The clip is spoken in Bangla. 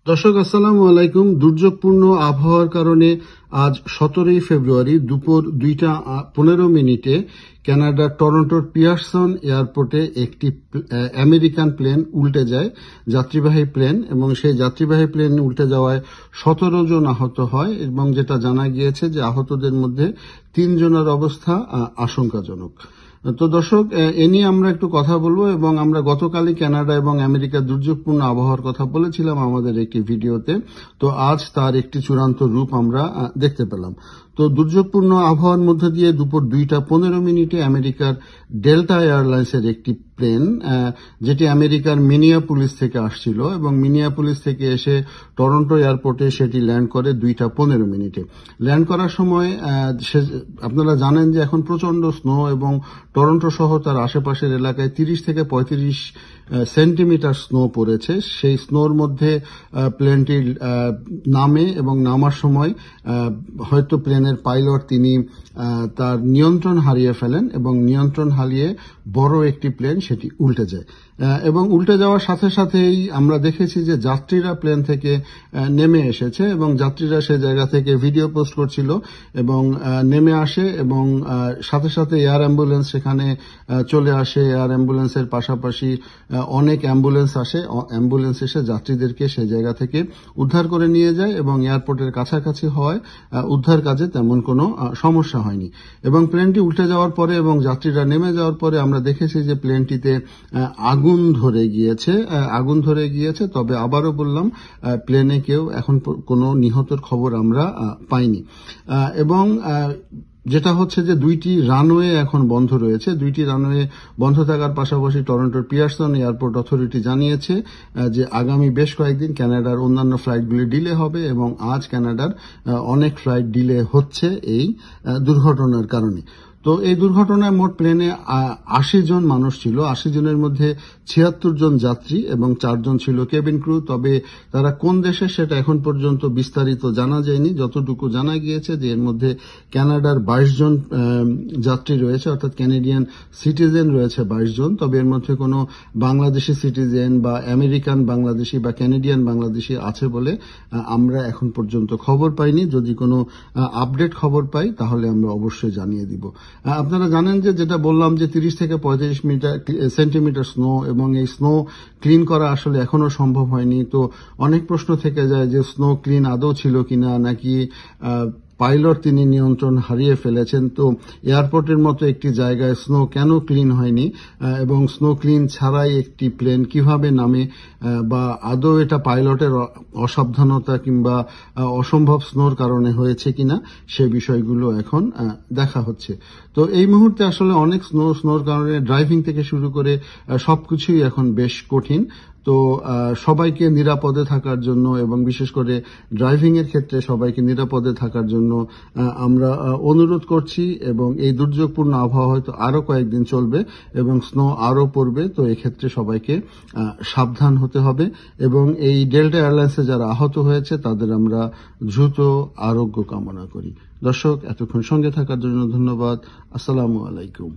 দর্শক আসসালামু আলাইকুম। দুর্যোগপূর্ণ আবহাওয়ার কারণে আজ 17 ফেব্রুয়ারি দুপুর 2:15 কানাডার টরন্টোর পিয়ারসন এয়ারপোর্টে একটি আমেরিকান প্লেন উল্টে যায়, যাত্রীবাহী প্লেন, এবং সেই যাত্রীবাহী প্লেন উল্টে যাওয়ায় 17 জন আহত হয় এবং যেটা জানা গিয়েছে যে আহতদের মধ্যে 3 জনের অবস্থা আশঙ্কাজনক। তো দর্শক, এ নিয়ে আমরা একটু কথা বলবো এবং আমরা গতকালই কানাডা এবং আমেরিকার দুর্যোগপূর্ণ আবহাওয়ার কথা বলেছিলাম আমাদের একটি ভিডিওতে। তো আজ তার একটি চূড়ান্ত রূপ আমরা দেখতে পেলাম। তো দুর্যোগপূর্ণ আবহাওয়ার মধ্যে দিয়ে দুপুর 2:15 আমেরিকার ডেল্টা এয়ারলাইন্সের একটি প্লেন, যেটি আমেরিকার মিনিয়াপুলিস থেকে আসছিল এবং মিনিয়াপুলিস থেকে এসে টরন্টো এয়ারপোর্টে সেটি ল্যান্ড করে 2:15 ল্যান্ড করার সময় আপনারা জানেন যে এখন প্রচন্ড স্নো এবং টরন্টো সহ তার আশেপাশের এলাকায় 30 থেকে 35 সেন্টিমিটার স্নো পড়েছে। সেই স্নোর মধ্যে প্লেনটি নামে এবং নামার সময় হয়তো প্লেনের পাইলট তিনি তার নিয়ন্ত্রণ হারিয়ে ফেলেন এবং নিয়ন্ত্রণ হারিয়ে বড় একটি প্লেন সেটি উল্টে যায় এবং উল্টে যাওয়ার সাথে সাথেই আমরা দেখেছি যে যাত্রীরা প্লেন থেকে নেমে এসেছে এবং যাত্রীরা সে জায়গা থেকে ভিডিও পোস্ট করছিল এবং নেমে আসে এবং সাথে সাথে এয়ার অ্যাম্বুলেন্স সেখানে চলে আসে। এয়ার অ্যাম্বুলেন্সের পাশাপাশি অনেক অ্যাম্বুলেন্স আসে, অ্যাম্বুলেন্স এসে যাত্রীদেরকে সে জায়গা থেকে উদ্ধার করে নিয়ে যায় এবং এয়ারপোর্টের কাছাকাছি হওয়ায় উদ্ধার কাজে তেমন কোনো সমস্যা হয়নি। এবং প্লেনটি উল্টে যাওয়ার পরে এবং যাত্রীরা নেমে যাওয়ার পরে আমরা দেখেছি যে প্লেনটিতে আগুন ধরে গিয়েছে। তবে আবারও বললাম, প্লেনে কেউ এখন কোনো নিহতের খবর আমরা পাইনি। এবং যেটা হচ্ছে যে 2টি রানওয়ে এখন বন্ধ রয়েছে। 2টি রানওয়ে বন্ধ থাকার পাশাপাশি টরন্টোর পিয়ারসন এয়ারপোর্ট অথরিটি জানিয়েছে যে আগামী বেশ কয়েকদিন কানাডার অন্যান্য ফ্লাইটগুলি ডিলে হবে এবং আজ কানাডার অনেক ফ্লাইট ডিলে হচ্ছে এই দুর্ঘটনার কারণে। তো এই দুর্ঘটনায় মোট প্লেনে 80 জন মানুষ ছিল। 80 জনের মধ্যে 76 জন যাত্রী এবং 4 জন ছিল কেবিন ক্রু। তবে তারা কোন দেশে সেটা এখন পর্যন্ত বিস্তারিত জানা যায়নি। যতটুকু জানা গিয়েছে যে এর মধ্যে কানাডার 22 জন যাত্রী রয়েছে, অর্থাৎ ক্যানাডিয়ান সিটিজেন রয়েছে 22 জন। তবে এর মধ্যে কোনো বাংলাদেশি সিটিজেন বা আমেরিকান বাংলাদেশি বা ক্যানাডিয়ান বাংলাদেশি আছে বলে আমরা এখন পর্যন্ত খবর পাইনি। যদি কোনো আপডেট খবর পাই তাহলে আমরা অবশ্যই জানিয়ে দিব। আপনারা জানেন যে যেটা বললাম যে 30 থেকে 35 সেন্টিমিটার স্নো এবং এই স্নো ক্লিন করা আসলে এখনো সম্ভব হয়নি। তো অনেক প্রশ্ন থেকে যায় যে স্নো ক্লিন আদৌ ছিল কিনা, নাকি পাইলট তিনি নিয়ন্ত্রণ হারিয়ে ফেলেছেন। তো এয়ারপোর্টের মতো একটি জায়গায় স্নো কেন ক্লিন হয়নি এবং স্নো ক্লিন ছাড়াই একটি প্লেন কিভাবে নামে, বা আদৌ এটা পাইলটের অসাবধানতা কিংবা অসম্ভব স্নোর কারণে হয়েছে কিনা, সে বিষয়গুলো এখন দেখা হচ্ছে। তো এই মুহূর্তে আসলে অনেক স্নোর কারণে ড্রাইভিং থেকে শুরু করে সবকিছুই এখন বেশ কঠিন। তো সবাইকে নিরাপদে থাকার জন্য এবং বিশেষ করে ড্রাইভিং এর ক্ষেত্রে সবাইকে নিরাপদে থাকার জন্য আমরা অনুরোধ করছি এবং এই দুর্যোগপূর্ণ আবহাওয়া হয়তো আরো কয়েকদিন চলবে এবং স্নো আরো পড়বে। তো এক্ষেত্রে সবাইকে সাবধান হতে হবে এবং এই ডেল্টা এয়ারলাইন্সে যারা আহত হয়েছে তাদের আমরা দ্রুত আরোগ্য কামনা করি। দর্শক, এতক্ষণ সঙ্গে থাকার জন্য ধন্যবাদ। আসসালামু আলাইকুম।